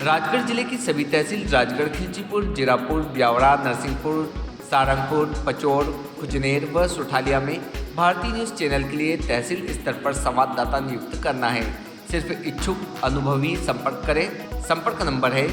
राजगढ़ जिले की सभी तहसील राजगढ़, खिलचीपुर, जीरापुर, ब्यावरा, नरसिंहपुर, सारंगपुर, पचौर, खुजनेर व सुठालिया में भारतीय न्यूज़ चैनल के लिए तहसील स्तर पर संवाददाता नियुक्त करना है। सिर्फ इच्छुक अनुभवी संपर्क करें। संपर्क नंबर है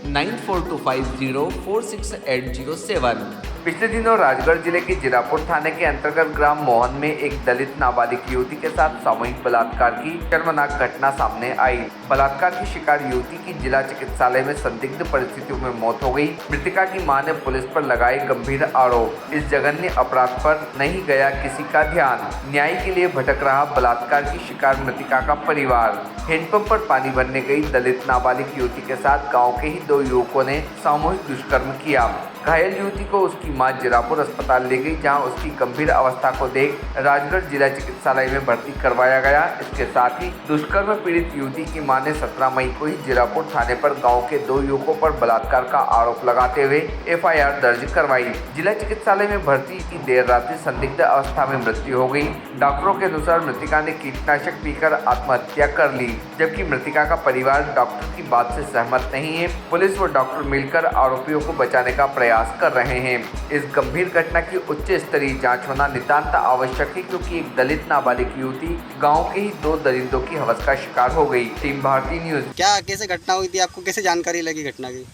9425046807। पिछले दिनों राजगढ़ जिले के जीरापुर थाने के अंतर्गत ग्राम मोहन में एक दलित नाबालिग युवती के साथ सामूहिक बलात्कार की शर्मनाक घटना सामने आई। बलात्कार की शिकार युवती की जिला चिकित्सालय में संदिग्ध परिस्थितियों में मौत हो गई। मृतका की मां ने पुलिस पर लगाए गंभीर आरोप। इस जघन्य अपराध पर नहीं गया किसी का ध्यान। न्याय के लिए भटक रहा बलात्कार की शिकार मृतका का परिवार। हैंडपंप पर पानी भरने गई दलित नाबालिग युवती के साथ गाँव के ही 2 युवकों ने सामूहिक दुष्कर्म किया। घायल युवती को उसकी मां जीरापुर अस्पताल ले गई, जहां उसकी गंभीर अवस्था को देख राजगढ़ जिला चिकित्सालय में भर्ती करवाया गया। इसके साथ ही दुष्कर्म पीड़ित युवती की मां ने 17 मई को ही जीरापुर थाने पर गांव के 2 युवकों पर बलात्कार का आरोप लगाते हुए FIR दर्ज करवाई। जिला चिकित्सालय में भर्ती की देर रात्रि संदिग्ध अवस्था में मृत्यु हो गई। डॉक्टरों के अनुसार मृतिका ने कीटनाशक पीकर आत्महत्या कर ली, जबकि मृतिका का परिवार डॉक्टर की बात से सहमत नहीं है। पुलिस व डॉक्टर मिलकर आरोपियों को बचाने का प्रयास कर रहे हैं। इस गंभीर घटना की उच्च स्तरीय जांच होना नितांत आवश्यक है, क्योंकि एक दलित नाबालिग युवती गांव के ही 2 दरिंदों की हवस का शिकार हो गई। टीम भारतीय न्यूज। क्या कैसे घटना हुई थी, आपको कैसे जानकारी लगी घटना की?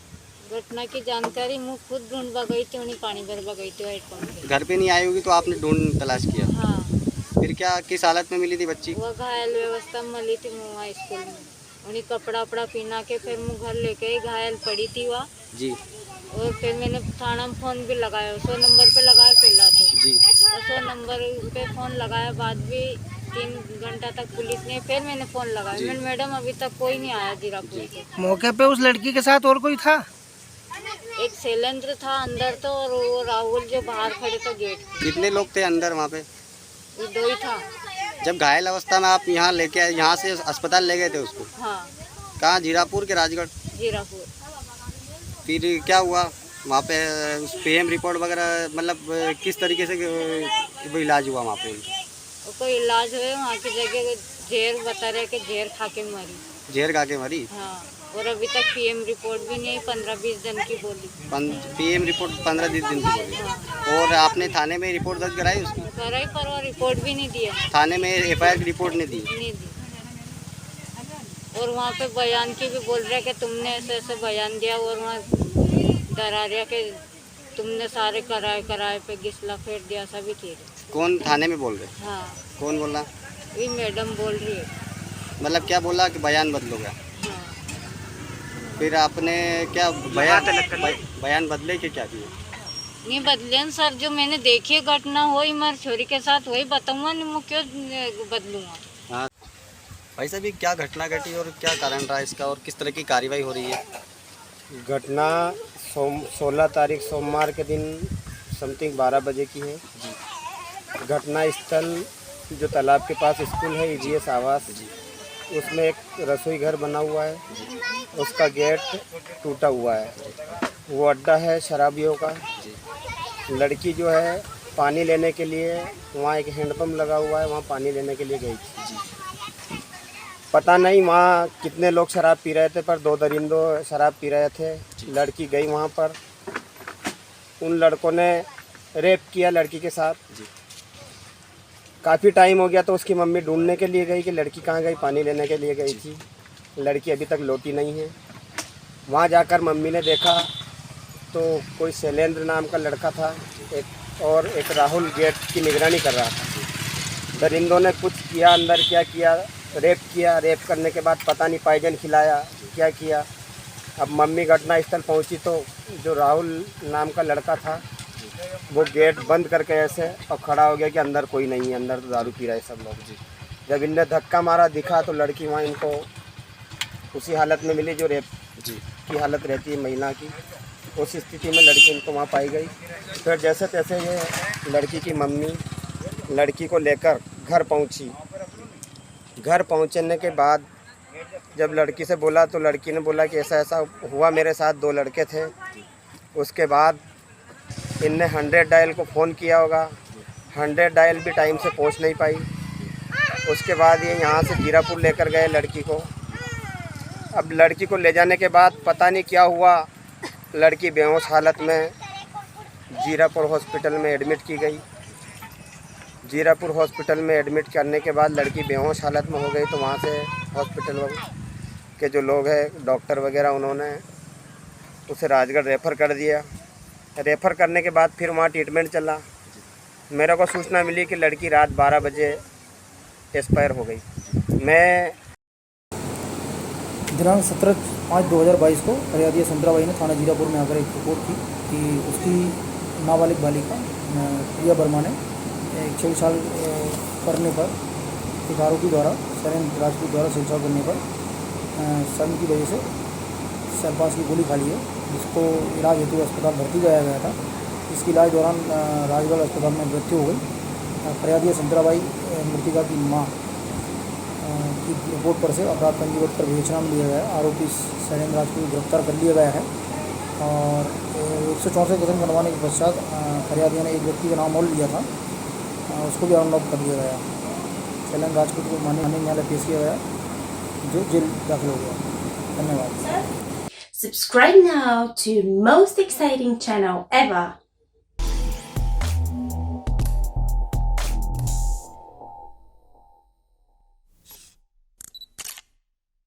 घटना की जानकारी मैं खुद ढूंढवा गई थी, उन्हीं पानी भरवा गई थी वाइट पंप पे। घर पे नहीं आई होगी तो आपने ढूंढ तलाश किया? हाँ। फिर क्या किस हालत में मिली थी बच्ची? वो घायल व्यवस्था में मिली थी वहाँ स्कूल में। उन्हीं कपड़ा वपड़ा पहना के फिर मैं घर लेके आई, घायल पड़ी थी वहाँ जी। और फिर मैंने थाना में फ़ोन भी लगाया, 100 नंबर पे लगाया पहला तो जी। 100 नंबर पे फ़ोन लगाया, बाद भी 3 घंटा तक पुलिस ने, फिर मैंने फ़ोन लगाया। मैडम अभी तक कोई नहीं आया जीरापुर से। मौके पे उस लड़की के साथ और कोई था? एक शैलेंद्र था अंदर तो, और वो राहुल जो बाहर खड़े थे गेट पे। कितने लोग थे अंदर वहाँ पे? वो 2 ही था। जब घायल अवस्था में आप यहाँ लेके आए, यहाँ से अस्पताल ले गए थे उसको? हाँ। कहाँ, जीरापुर के राजगढ़? जीरापुर। फिर क्या हुआ वहाँ पे? उस PM रिपोर्ट वगैरह, मतलब किस तरीके से इलाज हुआ वहाँ पे? कोई इलाज हुए वहाँ की जगह, जहर बता रहे कि जहर खा के मरी। जहर खा के मरी? हाँ। और अभी तक PM रिपोर्ट भी नहीं, 15-20 दिन की बोली। PM रिपोर्ट 15-20 दिन की बोली? हाँ। और आपने थाने में रिपोर्ट दर्ज कराई उसकी? कराई, पर वो रिपोर्ट भी नहीं दिया। थाने में FIR की रिपोर्ट नहीं दी? नहीं दी। और वहाँ पे बयान की भी बोल रहे कि तुमने ऐसे ऐसे बयान दिया, और वहाँ डरा रहा कि तुमने सारे कराए पे गिसला फेर दिया, सभी कह रहे। कौन थाने में बोल रहे? हाँ। कौन बोल रहा? ये मैडम बोल रही है। मतलब क्या बोला कि बयान बदलोगे? हाँ। फिर आपने क्या बयान बदले कि क्या किया? नहीं बदले सर, जो मैंने देखी है घटना वही मेरी छोरी के साथ वही बताऊंगा, नहीं मैं क्यों बदलूंगा। हाँ भाई साहब, ये क्या घटना घटी और क्या कारण रहा इसका, और किस तरह की कार्रवाई हो रही है? घटना 16 तारीख सोमवार के दिन समथिंग 12 बजे की है। घटना स्थल जो तालाब के पास स्कूल है, EVS आवास, उसमें एक रसोई घर बना हुआ है। उसका गेट टूटा हुआ है। वो अड्डा है शराबियों का। लड़की जो है पानी लेने के लिए, वहाँ एक हैंडपम्प लगा हुआ है, वहाँ पानी लेने के लिए गई थी। पता नहीं वहाँ कितने लोग शराब पी रहे थे, पर 2 दरिंदों शराब पी रहे थे। लड़की गई वहाँ पर, उन लड़कों ने रेप किया लड़की के साथ। काफ़ी टाइम हो गया तो उसकी मम्मी ढूंढने के लिए गई कि लड़की कहाँ गई, पानी लेने के लिए गई थी। लड़की अभी तक लौटी नहीं है। वहाँ जाकर मम्मी ने देखा तो कोई शैलेंद्र नाम का लड़का था, और एक राहुल गेट की निगरानी कर रहा था। दरिंदों ने कुछ किया, अंदर क्या किया, रेप किया। रेप करने के बाद पता नहीं पॉइजन खिलाया, क्या किया। अब मम्मी घटनास्थल पहुंची तो जो राहुल नाम का लड़का था वो गेट बंद करके ऐसे और खड़ा हो गया कि अंदर कोई नहीं है, अंदर तो दारू पी रहे सब लोग। जब इनने धक्का मारा, दिखा तो लड़की वहाँ इनको उसी हालत में मिली जो रेप की हालत रहती है महिला की। उस स्थिति में लड़की इनको वहाँ पाई गई। फिर जैसे तैसे ये लड़की की मम्मी लड़की को लेकर घर पहुँची। घर पहुँचने के बाद जब लड़की से बोला तो लड़की ने बोला कि ऐसा ऐसा हुआ, मेरे साथ 2 लड़के थे। उसके बाद इनने 100 डायल को फ़ोन किया होगा, 100 डायल भी टाइम से पहुंच नहीं पाई। उसके बाद ये यहाँ से जीरापुर लेकर गए लड़की को। अब लड़की को ले जाने के बाद पता नहीं क्या हुआ, लड़की बेहोश हालत में जीरापुर हॉस्पिटल में एडमिट की गई। जीरापुर हॉस्पिटल में एडमिट करने के बाद लड़की बेहोश हालत में हो गई, तो वहाँ से हॉस्पिटल के जो लोग हैं डॉक्टर वगैरह, उन्होंने उसे राजगढ़ रेफ़र कर दिया। रेफ़र करने के बाद फिर वहाँ ट्रीटमेंट चला। मेरे को सूचना मिली कि लड़की रात 12 बजे एक्सपायर हो गई। मैं दिनांक 17/5/2022 को फरियादी संतराबाई ने थाना जीरापुर में आकर एक रिपोर्ट की कि उसकी नाबालिग बालिका प्रिया वर्मा ने एक छेड़छाड़ करने पर एक आरोपी द्वारा शैलेंद्र राजपूत द्वारा छेड़छाड़ करने पर शर्म की वजह से सरपास की गोली खा ली है, जिसको इलाज हेतु अस्पताल भर्ती कराया गया था। इसके इलाज दौरान राजगढ़ अस्पताल में मृत्यु हो गई। फरियादी संतराबाई मृतिका की मां की रिपोर्ट पर से अपराध पंजीबद्ध कर विवेचना में लिया गया है। आरोपी शैलेंद्र राजपूत को गिरफ्तार कर लिया गया है और 164 कथन बनवाने के पश्चात फरियादियों ने एक व्यक्ति का नाम और लिया था, उसको भी राउंड अप कर लिया गया। शैलेंद्र राजपूत को माननीय न्यायालय पेश किया गया, जो जेल दाखिल हो गया। धन्यवाद। Subscribe now to most exciting channel ever.